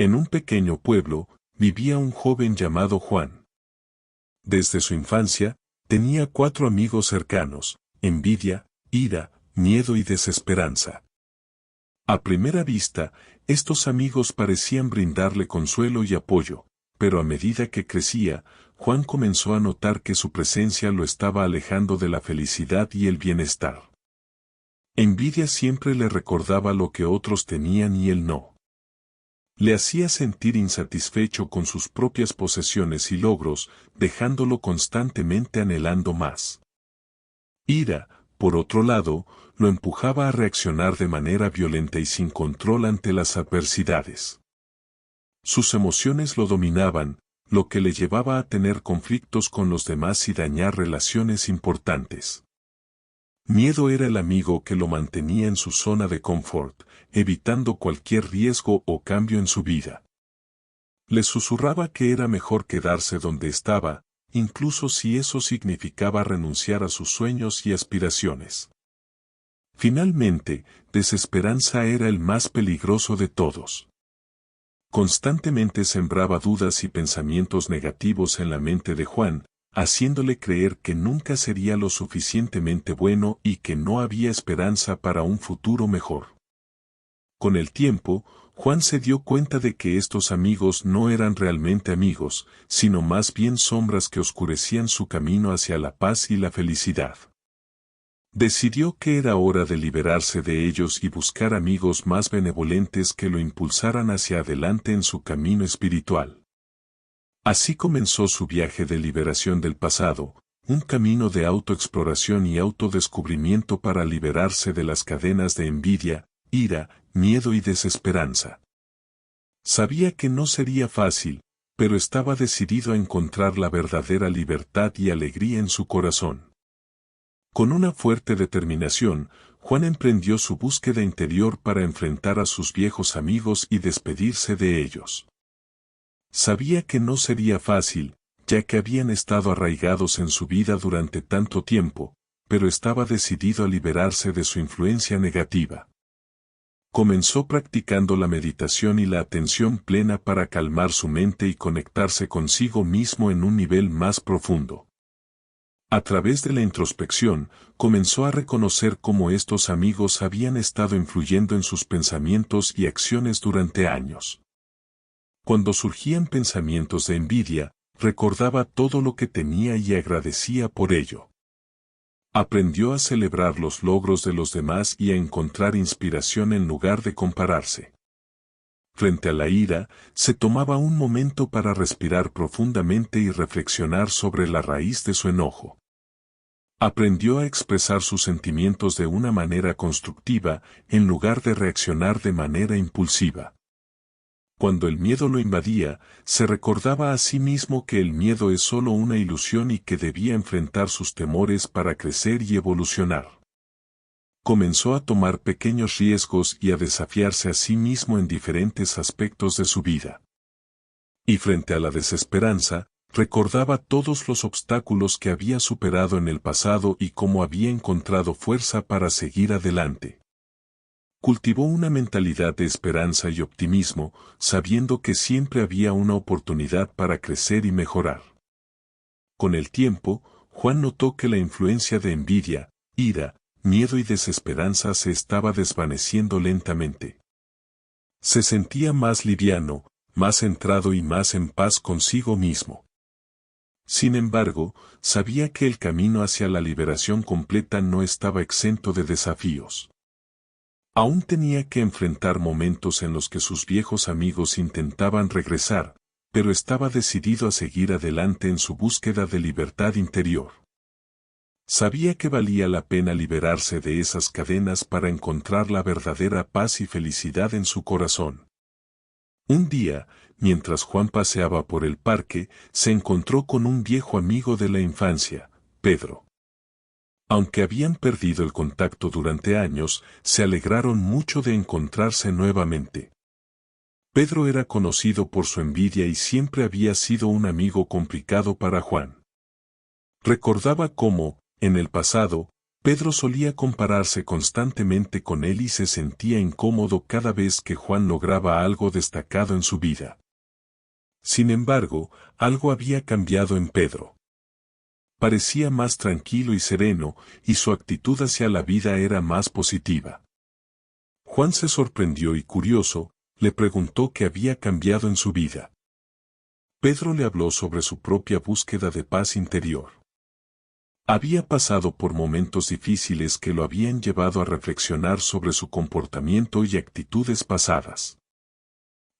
En un pequeño pueblo, vivía un joven llamado Juan. Desde su infancia, tenía 4 amigos cercanos: envidia, ira, miedo y desesperanza. A primera vista, estos amigos parecían brindarle consuelo y apoyo, pero a medida que crecía, Juan comenzó a notar que su presencia lo estaba alejando de la felicidad y el bienestar. Envidia siempre le recordaba lo que otros tenían y él no. Le hacía sentir insatisfecho con sus propias posesiones y logros, dejándolo constantemente anhelando más. Ira, por otro lado, lo empujaba a reaccionar de manera violenta y sin control ante las adversidades. Sus emociones lo dominaban, lo que le llevaba a tener conflictos con los demás y dañar relaciones importantes. Miedo era el amigo que lo mantenía en su zona de confort, evitando cualquier riesgo o cambio en su vida. Le susurraba que era mejor quedarse donde estaba, incluso si eso significaba renunciar a sus sueños y aspiraciones. Finalmente, desesperanza era el más peligroso de todos. Constantemente sembraba dudas y pensamientos negativos en la mente de Juan, haciéndole creer que nunca sería lo suficientemente bueno y que no había esperanza para un futuro mejor. Con el tiempo, Juan se dio cuenta de que estos amigos no eran realmente amigos, sino más bien sombras que oscurecían su camino hacia la paz y la felicidad. Decidió que era hora de liberarse de ellos y buscar amigos más benevolentes que lo impulsaran hacia adelante en su camino espiritual. Así comenzó su viaje de liberación del pasado, un camino de autoexploración y autodescubrimiento para liberarse de las cadenas de envidia, ira, miedo y desesperanza. Sabía que no sería fácil, pero estaba decidido a encontrar la verdadera libertad y alegría en su corazón. Con una fuerte determinación, Juan emprendió su búsqueda interior para enfrentar a sus viejos amigos y despedirse de ellos. Sabía que no sería fácil, ya que habían estado arraigados en su vida durante tanto tiempo, pero estaba decidido a liberarse de su influencia negativa. Comenzó practicando la meditación y la atención plena para calmar su mente y conectarse consigo mismo en un nivel más profundo. A través de la introspección, comenzó a reconocer cómo estos amigos habían estado influyendo en sus pensamientos y acciones durante años. Cuando surgían pensamientos de envidia, recordaba todo lo que tenía y agradecía por ello. Aprendió a celebrar los logros de los demás y a encontrar inspiración en lugar de compararse. Frente a la ira, se tomaba un momento para respirar profundamente y reflexionar sobre la raíz de su enojo. Aprendió a expresar sus sentimientos de una manera constructiva, en lugar de reaccionar de manera impulsiva. Cuando el miedo lo invadía, se recordaba a sí mismo que el miedo es solo una ilusión y que debía enfrentar sus temores para crecer y evolucionar. Comenzó a tomar pequeños riesgos y a desafiarse a sí mismo en diferentes aspectos de su vida. Y frente a la desesperanza, recordaba todos los obstáculos que había superado en el pasado y cómo había encontrado fuerza para seguir adelante. Cultivó una mentalidad de esperanza y optimismo, sabiendo que siempre había una oportunidad para crecer y mejorar. Con el tiempo, Juan notó que la influencia de envidia, ira, miedo y desesperanza se estaba desvaneciendo lentamente. Se sentía más liviano, más centrado y más en paz consigo mismo. Sin embargo, sabía que el camino hacia la liberación completa no estaba exento de desafíos. Aún tenía que enfrentar momentos en los que sus viejos amigos intentaban regresar, pero estaba decidido a seguir adelante en su búsqueda de libertad interior. Sabía que valía la pena liberarse de esas cadenas para encontrar la verdadera paz y felicidad en su corazón. Un día, mientras Juan paseaba por el parque, se encontró con un viejo amigo de la infancia, Pedro. Aunque habían perdido el contacto durante años, se alegraron mucho de encontrarse nuevamente. Pedro era conocido por su envidia y siempre había sido un amigo complicado para Juan. Recordaba cómo, en el pasado, Pedro solía compararse constantemente con él y se sentía incómodo cada vez que Juan lograba algo destacado en su vida. Sin embargo, algo había cambiado en Pedro. Parecía más tranquilo y sereno, y su actitud hacia la vida era más positiva. Juan se sorprendió y curioso, le preguntó qué había cambiado en su vida. Pedro le habló sobre su propia búsqueda de paz interior. Había pasado por momentos difíciles que lo habían llevado a reflexionar sobre su comportamiento y actitudes pasadas.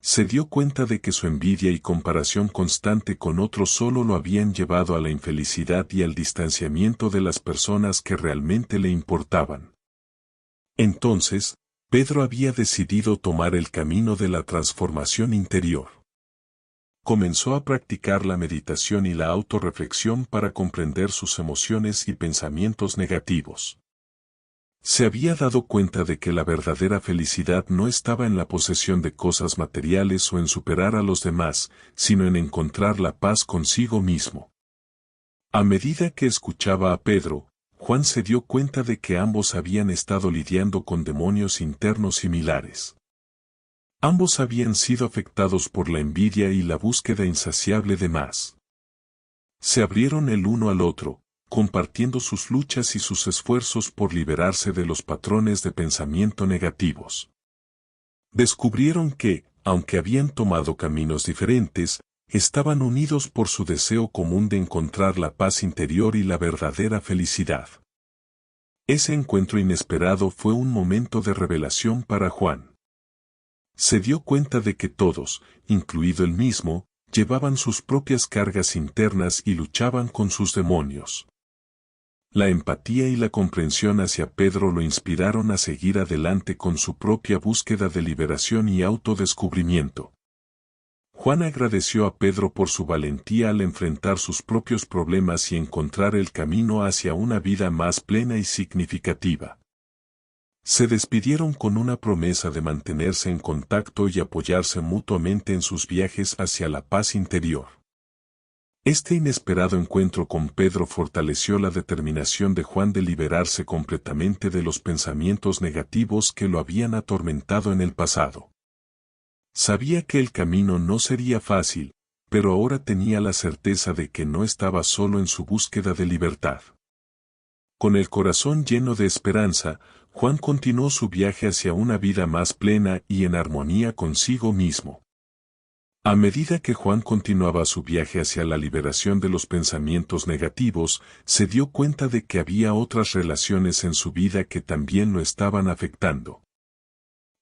Se dio cuenta de que su envidia y comparación constante con otros solo lo habían llevado a la infelicidad y al distanciamiento de las personas que realmente le importaban. Entonces, Pedro había decidido tomar el camino de la transformación interior. Comenzó a practicar la meditación y la autorreflexión para comprender sus emociones y pensamientos negativos. Se había dado cuenta de que la verdadera felicidad no estaba en la posesión de cosas materiales o en superar a los demás, sino en encontrar la paz consigo mismo. A medida que escuchaba a Pedro, Juan se dio cuenta de que ambos habían estado lidiando con demonios internos similares. Ambos habían sido afectados por la envidia y la búsqueda insaciable de más. Se abrieron el uno al otro, compartiendo sus luchas y sus esfuerzos por liberarse de los patrones de pensamiento negativos. Descubrieron que, aunque habían tomado caminos diferentes, estaban unidos por su deseo común de encontrar la paz interior y la verdadera felicidad. Ese encuentro inesperado fue un momento de revelación para Juan. Se dio cuenta de que todos, incluido él mismo, llevaban sus propias cargas internas y luchaban con sus demonios. La empatía y la comprensión hacia Pedro lo inspiraron a seguir adelante con su propia búsqueda de liberación y autodescubrimiento. Juan agradeció a Pedro por su valentía al enfrentar sus propios problemas y encontrar el camino hacia una vida más plena y significativa. Se despidieron con una promesa de mantenerse en contacto y apoyarse mutuamente en sus viajes hacia la paz interior. Este inesperado encuentro con Pedro fortaleció la determinación de Juan de liberarse completamente de los pensamientos negativos que lo habían atormentado en el pasado. Sabía que el camino no sería fácil, pero ahora tenía la certeza de que no estaba solo en su búsqueda de libertad. Con el corazón lleno de esperanza, Juan continuó su viaje hacia una vida más plena y en armonía consigo mismo. A medida que Juan continuaba su viaje hacia la liberación de los pensamientos negativos, se dio cuenta de que había otras relaciones en su vida que también lo estaban afectando.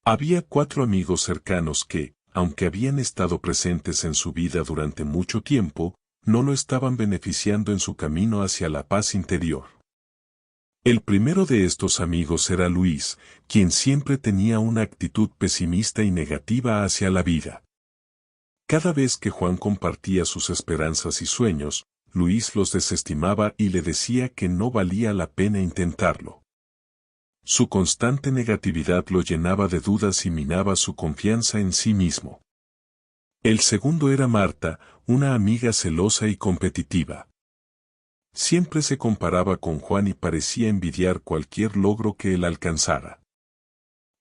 Había 4 amigos cercanos que, aunque habían estado presentes en su vida durante mucho tiempo, no lo estaban beneficiando en su camino hacia la paz interior. El primero de estos amigos era Luis, quien siempre tenía una actitud pesimista y negativa hacia la vida. Cada vez que Juan compartía sus esperanzas y sueños, Luis los desestimaba y le decía que no valía la pena intentarlo. Su constante negatividad lo llenaba de dudas y minaba su confianza en sí mismo. El segundo era Marta, una amiga celosa y competitiva. Siempre se comparaba con Juan y parecía envidiar cualquier logro que él alcanzara.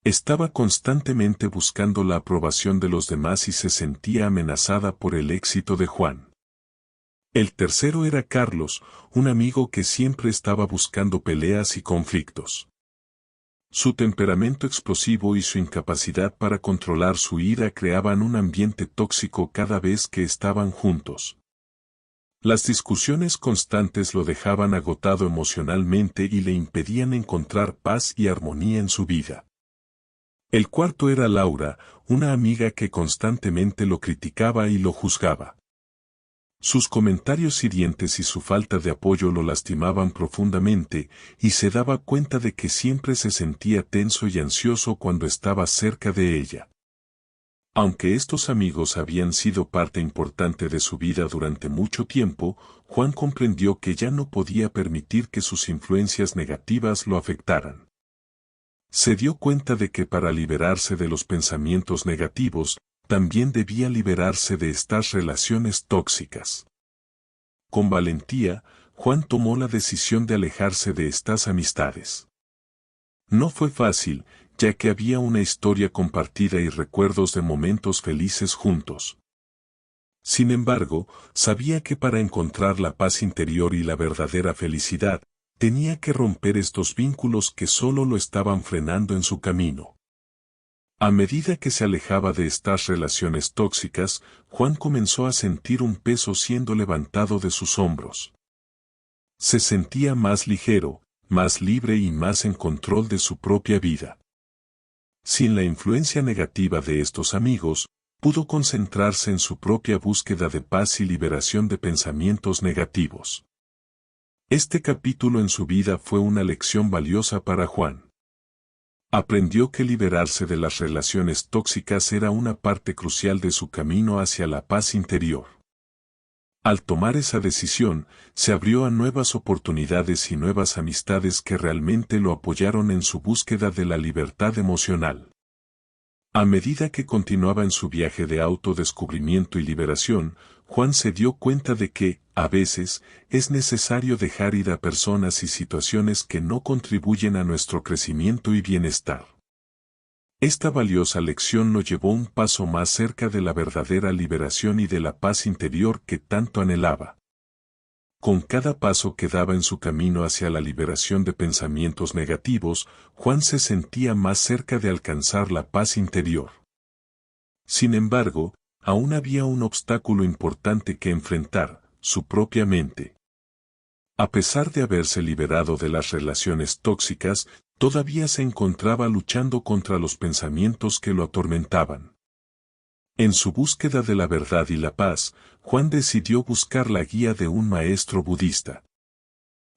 Estaba constantemente buscando la aprobación de los demás y se sentía amenazada por el éxito de Juan. El tercero era Carlos, un amigo que siempre estaba buscando peleas y conflictos. Su temperamento explosivo y su incapacidad para controlar su ira creaban un ambiente tóxico cada vez que estaban juntos. Las discusiones constantes lo dejaban agotado emocionalmente y le impedían encontrar paz y armonía en su vida. El cuarto era Laura, una amiga que constantemente lo criticaba y lo juzgaba. Sus comentarios hirientes y su falta de apoyo lo lastimaban profundamente, y se daba cuenta de que siempre se sentía tenso y ansioso cuando estaba cerca de ella. Aunque estos amigos habían sido parte importante de su vida durante mucho tiempo, Juan comprendió que ya no podía permitir que sus influencias negativas lo afectaran. Se dio cuenta de que para liberarse de los pensamientos negativos, también debía liberarse de estas relaciones tóxicas. Con valentía, Juan tomó la decisión de alejarse de estas amistades. No fue fácil, ya que había una historia compartida y recuerdos de momentos felices juntos. Sin embargo, sabía que para encontrar la paz interior y la verdadera felicidad, tenía que romper estos vínculos que solo lo estaban frenando en su camino. A medida que se alejaba de estas relaciones tóxicas, Juan comenzó a sentir un peso siendo levantado de sus hombros. Se sentía más ligero, más libre y más en control de su propia vida. Sin la influencia negativa de estos amigos, pudo concentrarse en su propia búsqueda de paz y liberación de pensamientos negativos. Este capítulo en su vida fue una lección valiosa para Juan. Aprendió que liberarse de las relaciones tóxicas era una parte crucial de su camino hacia la paz interior. Al tomar esa decisión, se abrió a nuevas oportunidades y nuevas amistades que realmente lo apoyaron en su búsqueda de la libertad emocional. A medida que continuaba en su viaje de autodescubrimiento y liberación, Juan se dio cuenta de que, a veces, es necesario dejar ir a personas y situaciones que no contribuyen a nuestro crecimiento y bienestar. Esta valiosa lección lo llevó un paso más cerca de la verdadera liberación y de la paz interior que tanto anhelaba. Con cada paso que daba en su camino hacia la liberación de pensamientos negativos, Juan se sentía más cerca de alcanzar la paz interior. Sin embargo, aún había un obstáculo importante que enfrentar, su propia mente. A pesar de haberse liberado de las relaciones tóxicas, todavía se encontraba luchando contra los pensamientos que lo atormentaban. En su búsqueda de la verdad y la paz, Juan decidió buscar la guía de un maestro budista.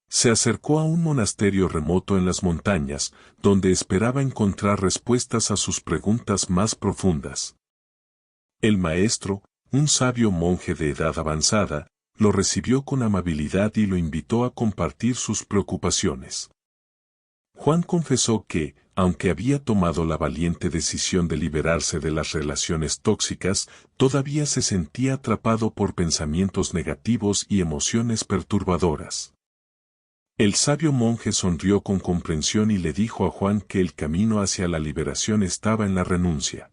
Se acercó a un monasterio remoto en las montañas, donde esperaba encontrar respuestas a sus preguntas más profundas. El maestro, un sabio monje de edad avanzada, lo recibió con amabilidad y lo invitó a compartir sus preocupaciones. Juan confesó que, aunque había tomado la valiente decisión de liberarse de las relaciones tóxicas, todavía se sentía atrapado por pensamientos negativos y emociones perturbadoras. El sabio monje sonrió con comprensión y le dijo a Juan que el camino hacia la liberación estaba en la renuncia.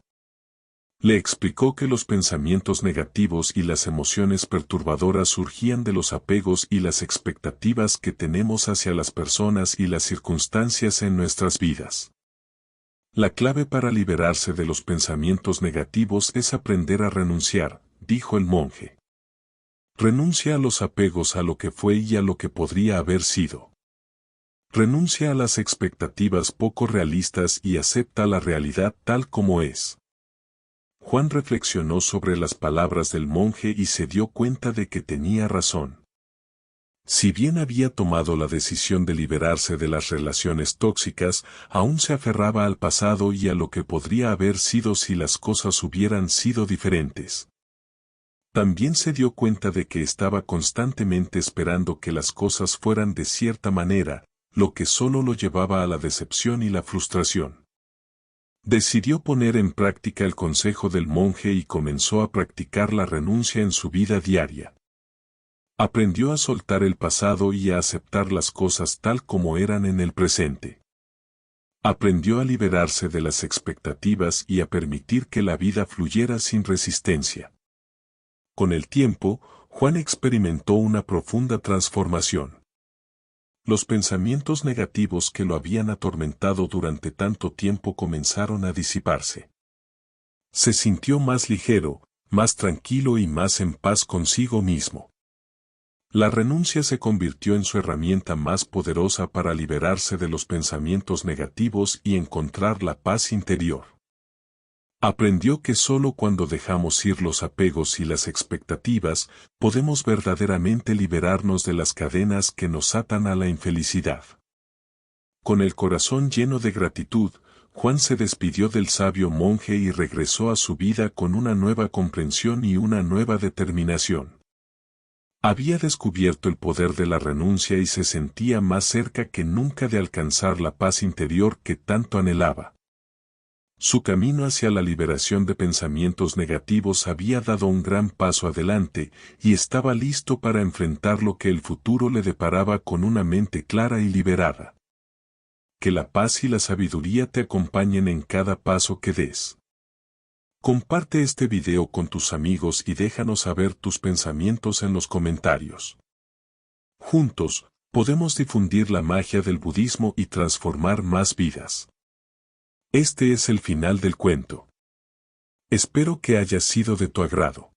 Le explicó que los pensamientos negativos y las emociones perturbadoras surgían de los apegos y las expectativas que tenemos hacia las personas y las circunstancias en nuestras vidas. La clave para liberarse de los pensamientos negativos es aprender a renunciar, dijo el monje. Renuncia a los apegos a lo que fue y a lo que podría haber sido. Renuncia a las expectativas poco realistas y acepta la realidad tal como es. Juan reflexionó sobre las palabras del monje y se dio cuenta de que tenía razón. Si bien había tomado la decisión de liberarse de las relaciones tóxicas, aún se aferraba al pasado y a lo que podría haber sido si las cosas hubieran sido diferentes. También se dio cuenta de que estaba constantemente esperando que las cosas fueran de cierta manera, lo que solo lo llevaba a la decepción y la frustración. Decidió poner en práctica el consejo del monje y comenzó a practicar la renuncia en su vida diaria. Aprendió a soltar el pasado y a aceptar las cosas tal como eran en el presente. Aprendió a liberarse de las expectativas y a permitir que la vida fluyera sin resistencia. Con el tiempo, Juan experimentó una profunda transformación. Los pensamientos negativos que lo habían atormentado durante tanto tiempo comenzaron a disiparse. Se sintió más ligero, más tranquilo y más en paz consigo mismo. La renuncia se convirtió en su herramienta más poderosa para liberarse de los pensamientos negativos y encontrar la paz interior. Aprendió que solo cuando dejamos ir los apegos y las expectativas, podemos verdaderamente liberarnos de las cadenas que nos atan a la infelicidad. Con el corazón lleno de gratitud, Juan se despidió del sabio monje y regresó a su vida con una nueva comprensión y una nueva determinación. Había descubierto el poder de la renuncia y se sentía más cerca que nunca de alcanzar la paz interior que tanto anhelaba. Su camino hacia la liberación de pensamientos negativos había dado un gran paso adelante y estaba listo para enfrentar lo que el futuro le deparaba con una mente clara y liberada. Que la paz y la sabiduría te acompañen en cada paso que des. Comparte este video con tus amigos y déjanos saber tus pensamientos en los comentarios. Juntos, podemos difundir la magia del budismo y transformar más vidas. Este es el final del cuento. Espero que haya sido de tu agrado.